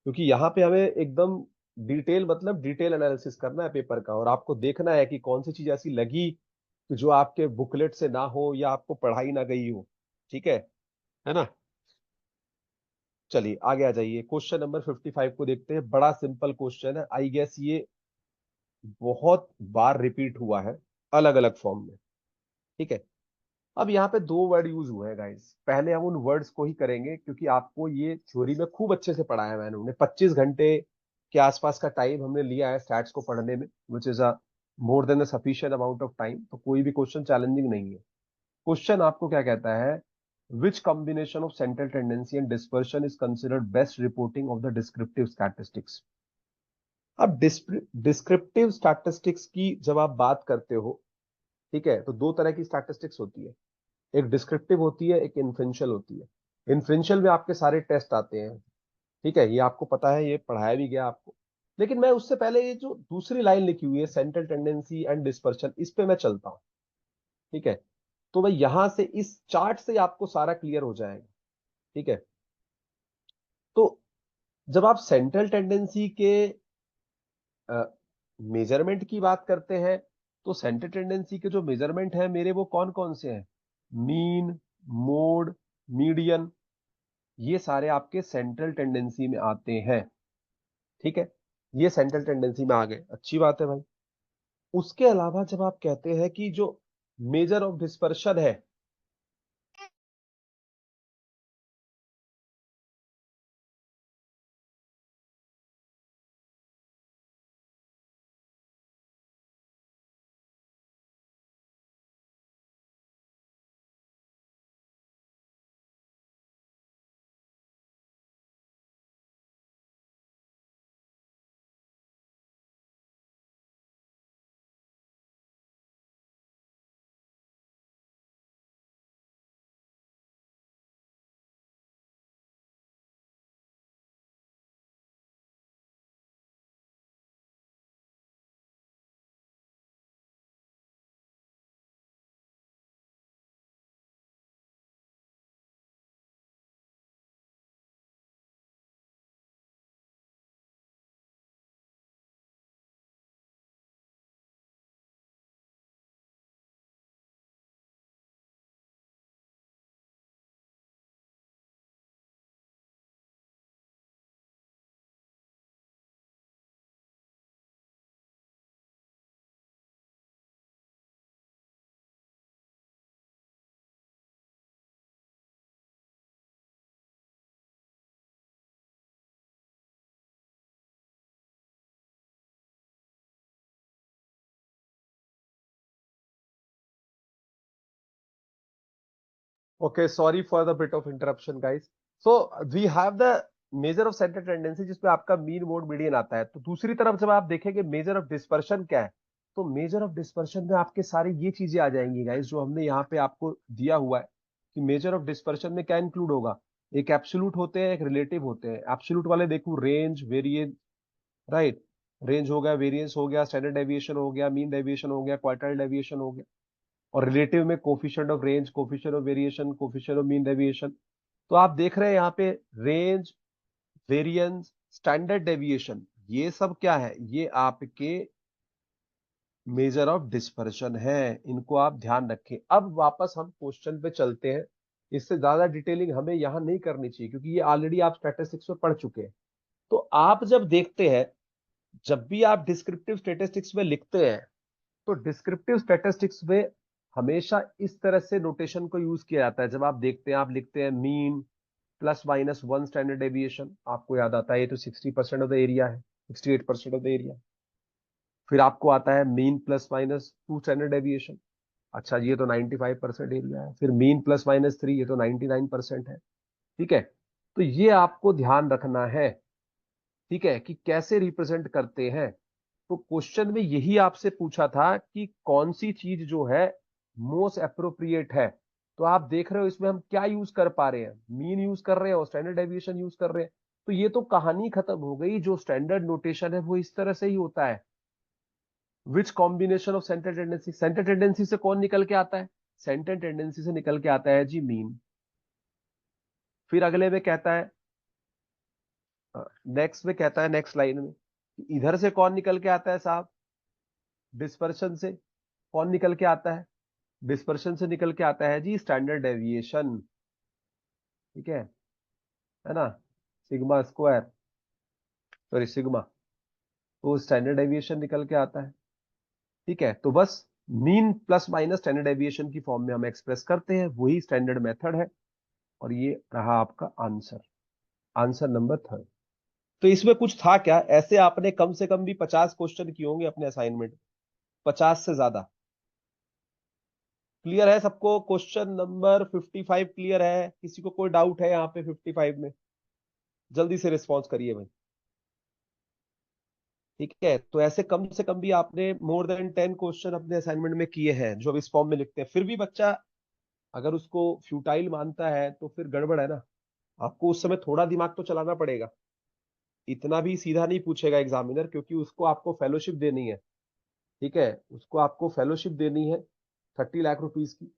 क्योंकि यहाँ पे हमें एकदम डिटेल, मतलब डिटेल एनालिसिस करना है पेपर का, और आपको देखना है कि कौन सी चीज ऐसी लगी कि जो आपके बुकलेट से ना हो या आपको पढ़ाई ना गई हो। ठीक है ना। चलिए आगे आ जाइए, क्वेश्चन नंबर 55 को देखते हैं। बड़ा सिंपल क्वेश्चन है, आई गेस ये बहुत बार रिपीट हुआ है अलग अलग फॉर्म में। ठीक है। अब यहाँ पे दो वर्ड यूज हुए हैं गाइस, पहले हम उन वर्ड्स को ही करेंगे क्योंकि आपको ये थ्योरी में खूब अच्छे से पढ़ाया है मैंने। उन्हें 25 घंटे के आसपास का टाइम हमने लिया है स्टैट्स को पढ़ने में, which is a more than a sufficient amount of time. तो कोई भी क्वेश्चन चैलेंजिंग नहीं है। क्वेश्चन आपको क्या कहता है, which combination of central tendency and dispersion is considered best reporting of the descriptive statistics. अब डिस्क्रिप्टिव स्टैटिस्टिक्स की जब आप बात करते हो, ठीक है, तो दो तरह की स्टैटिस्टिक्स होती है। एक डिस्क्रिप्टिव होती है, एक इन्फ्रेंशियल होती है। इन्फ्रेंशियल में आपके सारे टेस्ट आते हैं। ठीक है, ये आपको पता है, ये पढ़ाया भी गया आपको। लेकिन मैं उससे पहले ये जो दूसरी लाइन लिखी हुई है, सेंट्रल टेंडेंसी एंड डिस्पर्शन, इस पे मैं चलता हूं। ठीक है। तो भाई यहां से इस चार्ट से आपको सारा क्लियर हो जाएगा। ठीक है। तो जब आप सेंट्रल टेंडेंसी के मेजरमेंट की बात करते हैं, तो सेंट्रल टेंडेंसी के जो मेजरमेंट है मेरे, वो कौन कौन से हैं? मीन, मोड, मीडियन, ये सारे आपके सेंट्रल टेंडेंसी में आते हैं। ठीक है। ये सेंट्रल टेंडेंसी में आ गए, अच्छी बात है भाई। उसके अलावा जब आप कहते हैं कि जो मेजर ऑफ डिस्पर्शन है, okay, sorry for the bit of interruption guys. So we have the major of central tendency, जिसमें आपका मीन, मोड, मीडियन आता है। तो दूसरी तरफ जब आप देखेंगे मेजर ऑफ डिस्पर्शन क्या है, तो मेजर ऑफ डिस्पर्शन में आपके सारे ये चीजें आ जाएंगी गाइस, जो हमने यहाँ पे आपको दिया हुआ है कि मेजर ऑफ डिस्पर्शन में क्या इंक्लूड होगा। एक एब्सोल्यूट होते हैं, एक रिलेटिव होते हैं। एब्सोल्यूट वाले देखो, रेंज, वेरिएंस, राइट। रेंज हो गया, वेरिएंस हो गया, स्टैंडर्ड डेविएशन हो गया, मीन डेविएशन हो गया, क्वार्टाइल डेविएशन हो गया। और रिलेटिव में coefficient of range, coefficient of variation, coefficient of mean deviation. तो आप देख रहे हैं यहाँ पे रेंज, वेरिएंस, स्टैंडर्ड डेविएशन, ये सब क्या है? ये आपके मेजर ऑफ डिस्पर्शन है। इनको आप ध्यान रखें। अब वापस हम क्वेश्चन पे चलते हैं। इससे ज्यादा डिटेलिंग हमें यहां नहीं करनी चाहिए क्योंकि ये ऑलरेडी आप स्टैटिस्टिक्स में पढ़ चुके हैं। तो आप जब देखते हैं, जब भी आप डिस्क्रिप्टिव स्टैटिस्टिक्स में लिखते हैं, तो डिस्क्रिप्टिव स्टैटिस्टिक्स में हमेशा इस तरह से नोटेशन को यूज किया जाता है। जब आप देखते हैं, आप लिखते हैं mean plus minus 1 standard deviation, आपको याद आता है ये तो 60% ऑफ द एरिया है, 68% ऑफ द एरिया। फिर आपको आता है mean plus minus 2 standard deviation, अच्छा ये तो 95% एरिया है। फिर मीन प्लस माइनस 3, ये तो 99% है। ठीक है। तो ये आपको ध्यान रखना है, ठीक है, कि कैसे रिप्रेजेंट करते हैं। तो क्वेश्चन में यही आपसे पूछा था कि कौन सी चीज जो है मोस्ट अप्रोप्रिएट है। तो आप देख रहे हो इसमें हम क्या यूज कर पा रहे हैं, मीन यूज कर रहे हैं और स्टैंडर्ड डेविएशन यूज कर रहे हैं। तो ये तो कहानी खत्म हो गई। जो स्टैंडर्ड नोटेशन है वो इस तरह से ही होता है। Which combination of central tendency, central tendency से कौन निकल के आता है? सेंट्रल टेंडेंसी से निकल के आता है जी मीन। फिर अगले में कहता है नेक्स्ट में कहता है, नेक्स्ट लाइन में, इधर से कौन निकल के आता है साहब? डिस्पर्शन से कौन निकल के आता है? डिस्पर्शन से निकल के आता है जी स्टैंडर्ड डेविएशन। ठीक है ना? सिग्मा स्क्वायर, सॉरी सिग्मा, तो स्टैंडर्ड डेविएशन निकल के आता है। ठीक है, तो बस mean plus minus standard deviation की फॉर्म में हम एक्सप्रेस करते हैं, वही स्टैंडर्ड मेथड है। और ये रहा आपका आंसर, आंसर नंबर थर्ड। तो इसमें कुछ था क्या? ऐसे आपने कम से कम भी 50 क्वेश्चन किए होंगे अपने असाइनमेंट, 50 से ज्यादा। क्लियर है सबको? क्वेश्चन नंबर 55 क्लियर है? किसी को कोई डाउट है यहाँ पे 55 में? जल्दी से रिस्पॉन्स करिए भाई। ठीक है, तो ऐसे कम से कम भी आपने मोर देन 10 क्वेश्चन अपने असाइनमेंट में किए हैं, जो अब इस फॉर्म में लिखते हैं। फिर भी बच्चा अगर उसको फ्यूटाइल मानता है तो फिर गड़बड़ है ना। आपको उस समय थोड़ा दिमाग तो चलाना पड़ेगा। इतना भी सीधा नहीं पूछेगा एग्जामिनर, क्योंकि उसको आपको फेलोशिप देनी है। ठीक है, उसको आपको फेलोशिप देनी है 30 लाख रुपीज की।